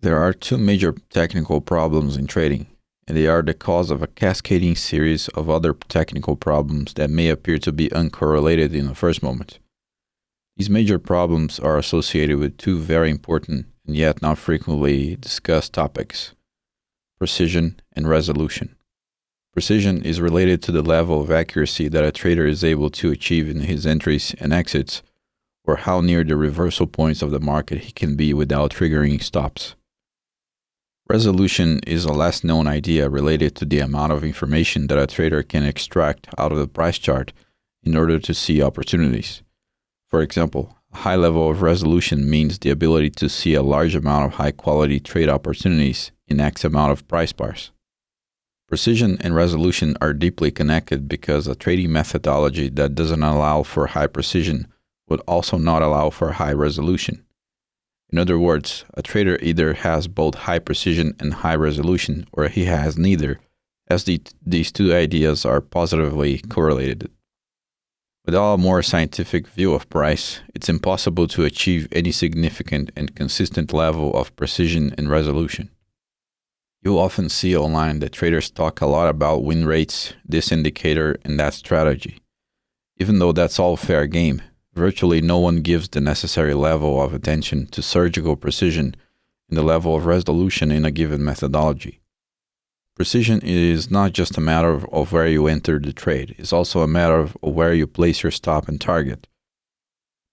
There are two major technical problems in trading, and they are the cause of a cascading series of other technical problems that may appear to be uncorrelated in the first moment. These major problems are associated with two very important and yet not frequently discussed topics: precision and resolution. Precision is related to the level of accuracy that a trader is able to achieve in his entries and exits, or how near the reversal points of the market he can be without triggering stops. Resolution is a less known idea related to the amount of information that a trader can extract out of the price chart in order to see opportunities. For example, a high level of resolution means the ability to see a large amount of high-quality trade opportunities in X amount of price bars. Precision and resolution are deeply connected because a trading methodology that doesn't allow for high precision would also not allow for high resolution. In other words, a trader either has both high precision and high resolution, or he has neither, as these two ideas are positively correlated. Without a more scientific view of price, it's impossible to achieve any significant and consistent level of precision and resolution. You'll often see online that traders talk a lot about win rates, this indicator, and that strategy. Even though that's all fair game, virtually no one gives the necessary level of attention to surgical precision and the level of resolution in a given methodology. Precision is not just a matter of where you enter the trade, it's also a matter of where you place your stop and target.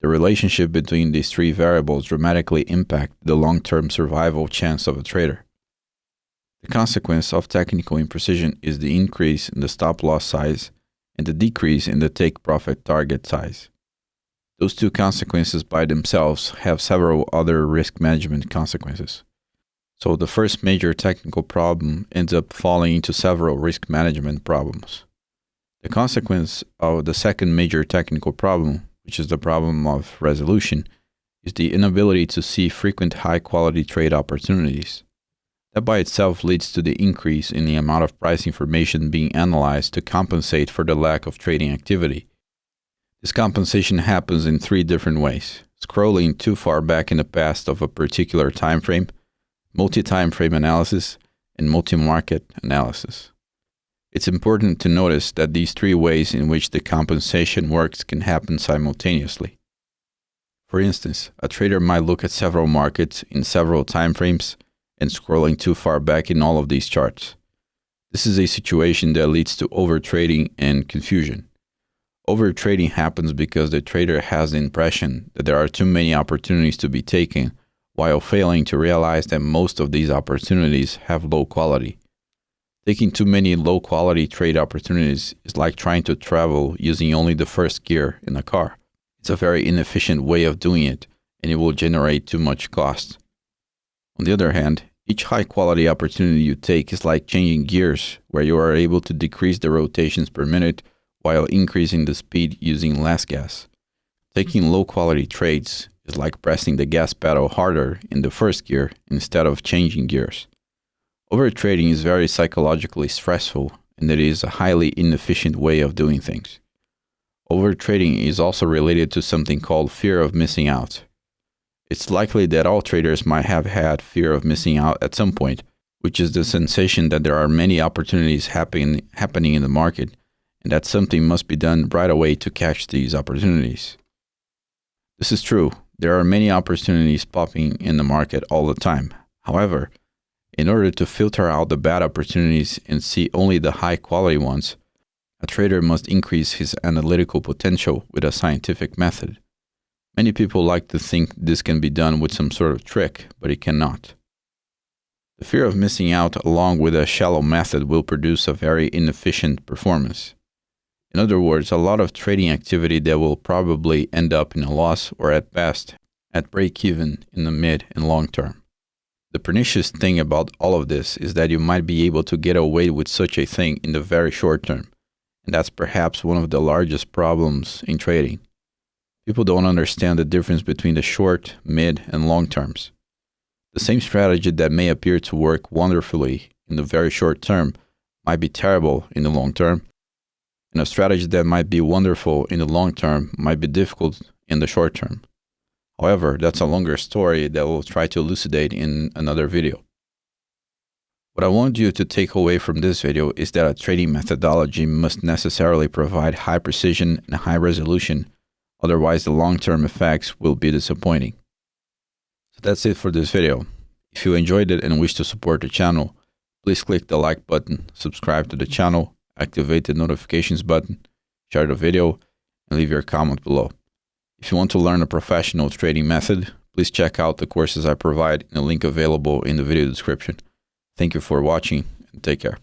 The relationship between these three variables dramatically impact the long-term survival chance of a trader. The consequence of technical imprecision is the increase in the stop-loss size and the decrease in the take-profit target size. Those two consequences by themselves have several other risk management consequences. So the first major technical problem ends up falling into several risk management problems. The consequence of the second major technical problem, which is the problem of resolution, is the inability to see frequent high-quality trade opportunities. That by itself leads to the increase in the amount of price information being analyzed to compensate for the lack of trading activity. This compensation happens in three different ways: scrolling too far back in the past of a particular time frame, multi-time frame analysis, and multi-market analysis. It's important to notice that these three ways in which the compensation works can happen simultaneously. For instance, a trader might look at several markets in several time frames and scrolling too far back in all of these charts. This is a situation that leads to overtrading and confusion. Overtrading happens because the trader has the impression that there are too many opportunities to be taken, while failing to realize that most of these opportunities have low quality. Taking too many low-quality trade opportunities is like trying to travel using only the first gear in a car. It's a very inefficient way of doing it, and it will generate too much cost. On the other hand, each high-quality opportunity you take is like changing gears, where you are able to decrease the rotations per minute while increasing the speed using less gas. Taking low-quality trades is like pressing the gas pedal harder in the first gear instead of changing gears. Overtrading is very psychologically stressful, and it is a highly inefficient way of doing things. Overtrading is also related to something called fear of missing out. It's likely that all traders might have had fear of missing out at some point, which is the sensation that there are many opportunities happening in the market, and that something must be done right away to catch these opportunities. This is true. There are many opportunities popping in the market all the time. However, in order to filter out the bad opportunities and see only the high-quality ones, a trader must increase his analytical potential with a scientific method. Many people like to think this can be done with some sort of trick, but it cannot. The fear of missing out along with a shallow method will produce a very inefficient performance. In other words, a lot of trading activity that will probably end up in a loss or at best at break-even in the mid and long term. The pernicious thing about all of this is that you might be able to get away with such a thing in the very short term, and that's perhaps one of the largest problems in trading. People don't understand the difference between the short, mid, and long terms. The same strategy that may appear to work wonderfully in the very short term might be terrible in the long term, and a strategy that might be wonderful in the long term might be difficult in the short term. However, that's a longer story that we'll try to elucidate in another video. What I want you to take away from this video is that a trading methodology must necessarily provide high precision and high resolution, otherwise the long-term effects will be disappointing. So that's it for this video. If you enjoyed it and wish to support the channel, please click the like button, subscribe to the channel, activate the notifications button, share the video, and leave your comment below. If you want to learn a professional trading method, please check out the courses I provide in the link available in the video description. Thank you for watching and take care.